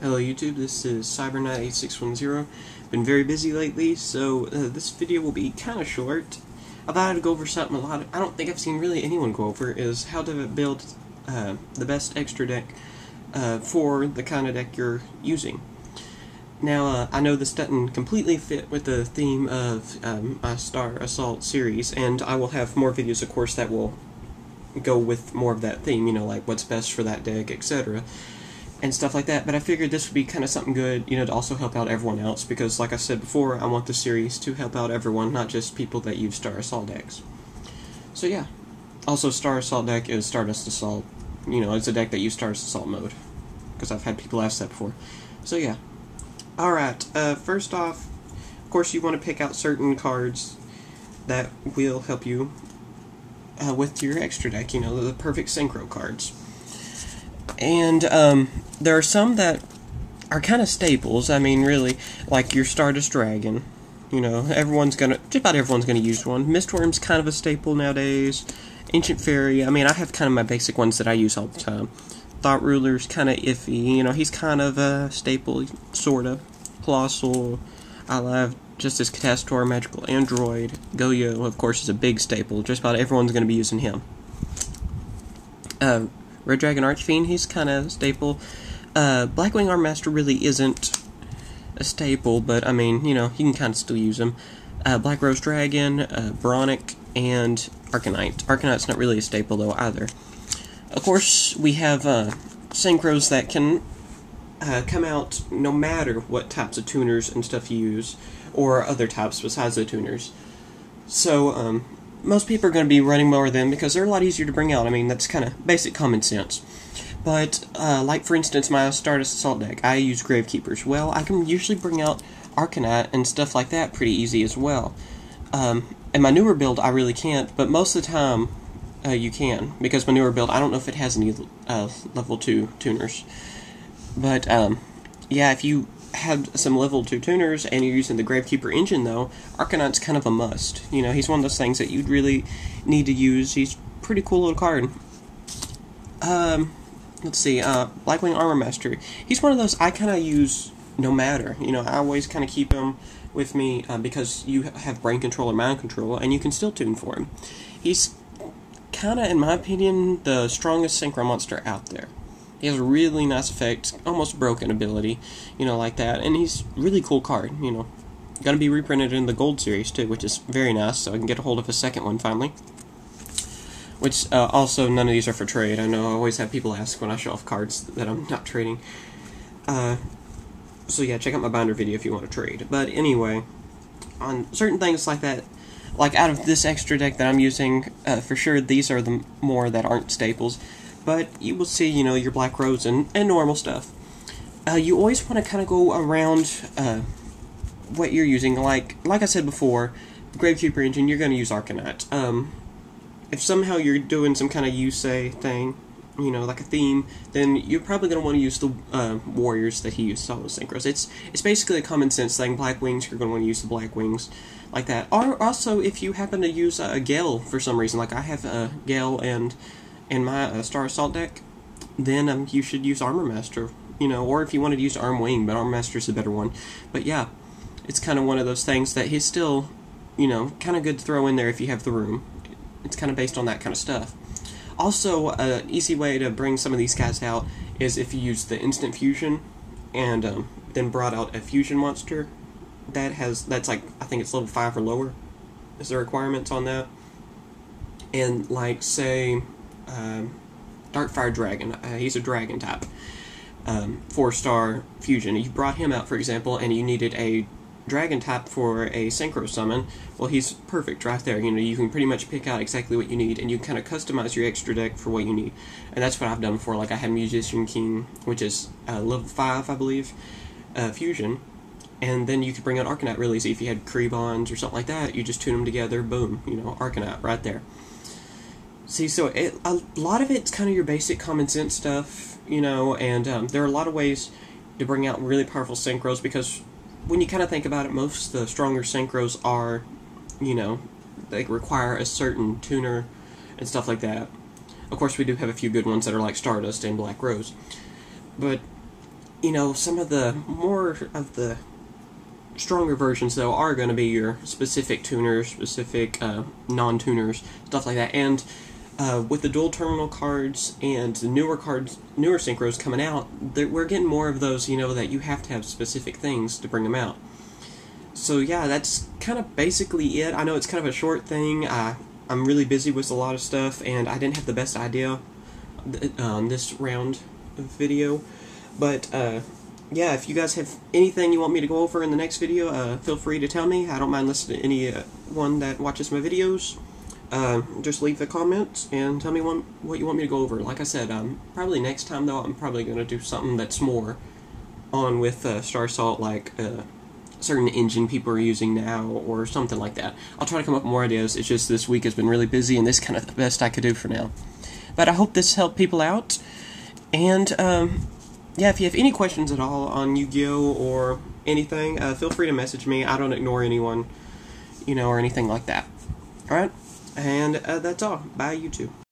Hello YouTube, this is CyberKnight 8610. Been very busy lately, so this video will be kind of short. I thought I'd go over something I don't think I've seen really anyone go over, is how to build the best extra deck for the kind of deck you're using. Now, I know this doesn't completely fit with the theme of my Star Assault series, and I will have more videos, of course, that will go with more of that theme, you know, like what's best for that deck, etc. and stuff like that, but I figured this would be kind of something good, you know, to also help out everyone else, because like I said before, I want the series to help out everyone, not just people that use Star Assault decks. So yeah. Also, Star Assault deck is Stardust Assault. You know, it's a deck that uses Stardust Assault mode, because I've had people ask that before. So yeah. Alright, first off, of course you want to pick out certain cards that will help you with your extra deck, you know, the perfect synchro cards. And there are some that are kind of staples. I mean, really, like your Stardust Dragon. You know, just about everyone's gonna use one. Mistworm's kind of a staple nowadays. Ancient Fairy. I mean, I have kind of my basic ones that I use all the time. Thought Ruler's kind of iffy. You know, he's kind of a staple, sorta. Colossal. I love Justice Catastor, Magical Android. Yugioh, of course, is a big staple. Just about everyone's gonna be using him. Red Dragon Archfiend, he's kind of staple. Blackwing Armmaster really isn't a staple, but I mean, you know, you can kind of still use him. Black Rose Dragon, Bronic, and Arcanite. Arcanite's not really a staple, though, either. Of course, we have synchros that can come out no matter what types of tuners and stuff you use, or other types besides the tuners. So, most people are going to be running more of them because they're a lot easier to bring out. I mean, that's kind of basic common sense. But, like for instance, my Stardust Assault deck, I use Gravekeepers. Well, I can usually bring out Arcanite and stuff like that pretty easy as well. In my newer build, I really can't, but most of the time, you can. Because my newer build, I don't know if it has any level 2 tuners. But, yeah, if you have some level 2 tuners and you're using the Gravekeeper engine, though, Arcanite's kind of a must. You know, he's one of those things that you'd really need to use. He's a pretty cool little card. Let's see, Blackwing Armormaster. He's one of those I kind of use no matter. You know, I always kind of keep him with me because you have Brain Control or Mind Control, and you can still tune for him. He's kind of, in my opinion, the strongest synchro monster out there. He has a really nice effect, almost broken ability, you know, like that, and he's a really cool card, you know. Gonna be reprinted in the Gold series, too, which is very nice, so I can get a hold of a second one, finally. Which, also, none of these are for trade. I know I always have people ask when I show off cards that I'm not trading. So yeah, check out my binder video if you want to trade. But anyway, on certain things like that, like out of this extra deck that I'm using, for sure, these are the more that aren't staples. But you will see, you know, your Black Rose and normal stuff. You always want to kind of go around what you're using. Like I said before, the Gravekeeper engine, you're going to use Arcanite. If somehow you're doing some kind of Yusei thing, you know, like a theme, then you're probably going to want to use the Warriors that he uses, all those synchros. It's basically a common sense thing. Black Wings, you're going to want to use the Black Wings, like that. Or also, if you happen to use a Gale for some reason, like I have a Gale and in my Star Assault deck, then you should use Armormaster, you know, or if you wanted to use Armwing, but Armmaster's a better one. But yeah, it's kind of one of those things that he's still, you know, kind of good to throw in there if you have the room. It's kind of based on that kind of stuff. Also, an easy way to bring some of these guys out is if you use the Instant Fusion, and then brought out a Fusion monster that's like, I think it's level 5 or lower, is the requirements on that. And like, say, Darkfire Dragon, he's a dragon type, 4-star fusion. You brought him out, for example, and you needed a dragon type for a synchro summon. Well, he's perfect right there. You know, you can pretty much pick out exactly what you need, and you can kind of customize your extra deck for what you need. And that's what I've done before. Like, I had Musician King, which is level 5, I believe, fusion. And then you could bring out Arcanite really easy. If you had Krebons or something like that, you just tune them together, boom, you know, Arcanite right there. See, so a lot of it's kind of your basic common sense stuff, you know, and there are a lot of ways to bring out really powerful synchros, because when you kind of think about it, most of the stronger synchros are, you know, they require a certain tuner and stuff like that. Of course, we do have a few good ones that are like Stardust and Black Rose. But you know, some of the more of the stronger versions, though, are going to be your specific tuners, specific non-tuners, stuff like that. And with the dual terminal cards and the newer synchros coming out, we're getting more of those, you know, that you have to have specific things to bring them out. So yeah, that's kind of basically it. I know it's kind of a short thing. I'm really busy with a lot of stuff, and I didn't have the best idea on this round of video. But yeah, if you guys have anything you want me to go over in the next video, feel free to tell me. I don't mind listening to anyone that watches my videos. Just leave a comment and tell me what you want me to go over. Like I said, probably next time, though, I'm probably going to do something that's more on with Star Salt, like certain engine people are using now, or something like that. I'll try to come up with more ideas. It's just this week has been really busy, and this is kind of the best I could do for now. But I hope this helped people out. And yeah, if you have any questions at all on Yu-Gi-Oh! Or anything, feel free to message me. I don't ignore anyone, you know, or anything like that. Alright? And that's all. Bye, YouTube.